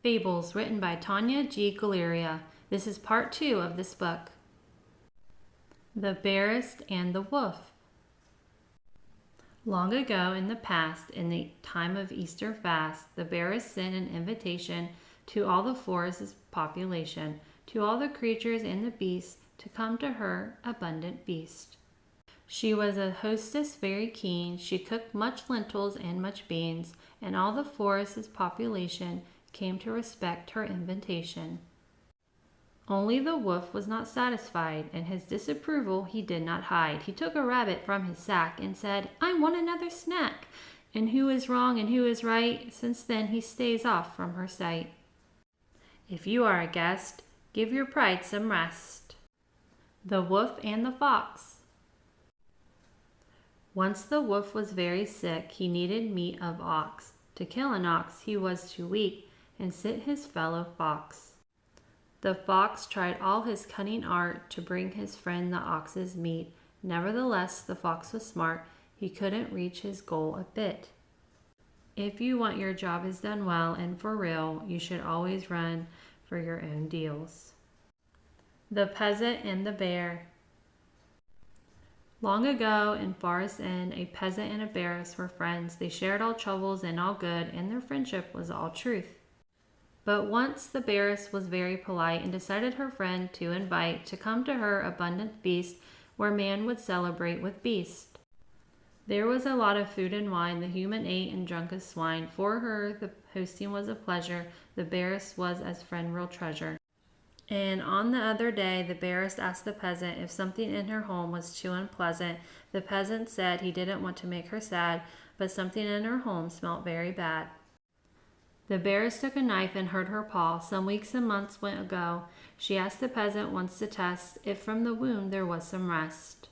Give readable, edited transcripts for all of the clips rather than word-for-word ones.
Fables, written by Tanya G. Galeria. This is part 2 of this book. The Bearist and the Wolf. Long ago in the past, in the time of Easter fast, the bearist sent an invitation to all the forest's population, to all the creatures and the beasts, to come to her abundant feast. She was a hostess very keen. She cooked much lentils and much beans, and all the forest's population came to respect her invitation. Only the wolf was not satisfied, and his disapproval he did not hide. He took a rabbit from his sack and said, "I want another snack." And who is wrong and who is right? Since then he stays off from her sight. If you are a guest, give your pride some rest. The Wolf and the Fox. Once the wolf was very sick. He needed meat of ox. To kill an ox he was too weak, and sent his fellow fox. The fox tried all his cunning art to bring his friend the ox's meat. Nevertheless, the fox was smart. He couldn't reach his goal a bit. If you want your job is done well and for real, you should always run for your own deals. The Peasant and the Bear. Long ago in Forest Inn, a peasant and a bearist were friends. They shared all troubles and all good, and their friendship was all truth. But once the bearist was very polite and decided her friend to invite to come to her abundant feast where man would celebrate with beast. There was a lot of food and wine. The human ate and drunk as swine. For her the hosting was a pleasure. The bearist was as friend real treasure. And on the other day the bearist asked the peasant if something in her home was too unpleasant. The peasant said he didn't want to make her sad, but something in her home smelt very bad. The bearist took a knife and hurt her paw. Some weeks and months went ago. She asked the peasant once to test if from the wound there was some rest.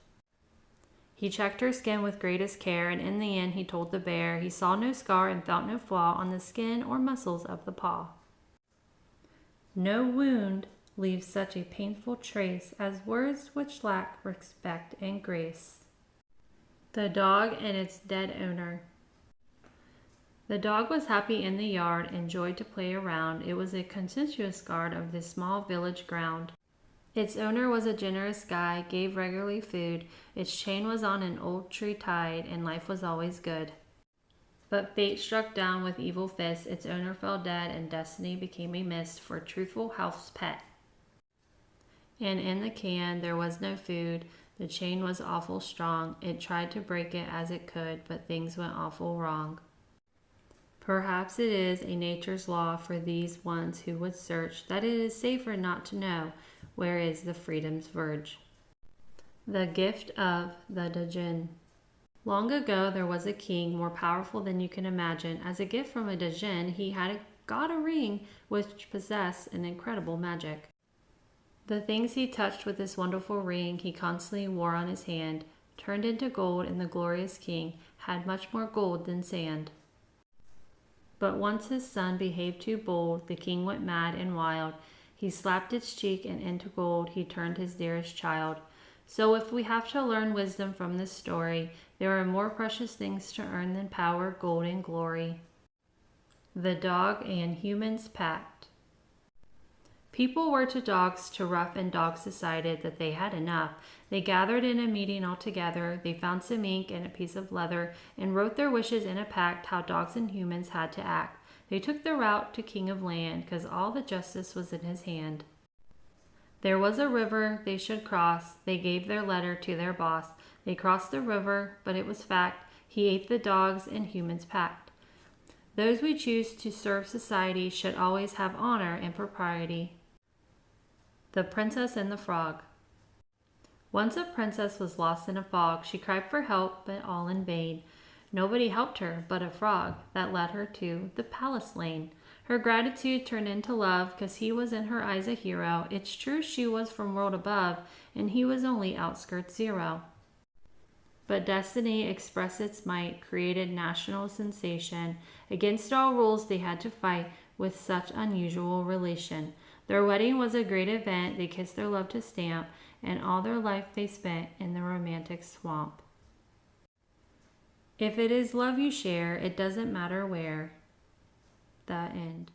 He checked her skin with greatest care, and in the end he told the bear he saw no scar and felt no flaw on the skin or muscles of the paw. No wound leaves such a painful trace as words which lack respect and grace. The Dog and its Dead Owner. The dog was happy in the yard, enjoyed to play around. It was a conscientious guard of this small village ground. Its owner was a generous guy, gave regularly food. Its chain was on an old tree tied, and life was always good. But fate struck down with evil fists. Its owner fell dead, and destiny became a mist for a truthful house pet. And in the can there was no food. The chain was awful strong. It tried to break it as it could, but things went awful wrong. Perhaps it is a nature's law for these ones who would search that it is safer not to know where is the freedom's verge. The Gift of the Djinn. Long ago there was a king more powerful than you can imagine. As a gift from a Djinn, he had got a ring which possessed an incredible magic. The things he touched with this wonderful ring he constantly wore on his hand turned into gold, and the glorious king had much more gold than sand. But once his son behaved too bold, the king went mad and wild. He slapped its cheek, and into gold he turned his dearest child. So if we have to learn wisdom from this story, there are more precious things to earn than power, gold, and glory. The Dog and Humans Pact. People were to dogs to rough, and dogs decided that they had enough. They gathered in a meeting all together. They found some ink and a piece of leather and wrote their wishes in a pact how dogs and humans had to act. They took the route to King of Land, 'cause all the justice was in his hand. There was a river they should cross. They gave their letter to their boss. They crossed the river, but it was fact. He ate the dogs and humans pact. Those we choose to serve society should always have honor and propriety. The Princess and the Frog. Once a princess was lost in a fog. She cried for help, but all in vain. Nobody helped her but a frog that led her to the palace lane. Her gratitude turned into love, 'cause he was in her eyes a hero. It's true she was from world above, and he was only outskirts zero. But destiny expressed its might, created national sensation. Against all rules they had to fight with such unusual relation. Their wedding was a great event. They kissed their love to stamp, and all their life they spent in the romantic swamp. If it is love you share, it doesn't matter where. The end.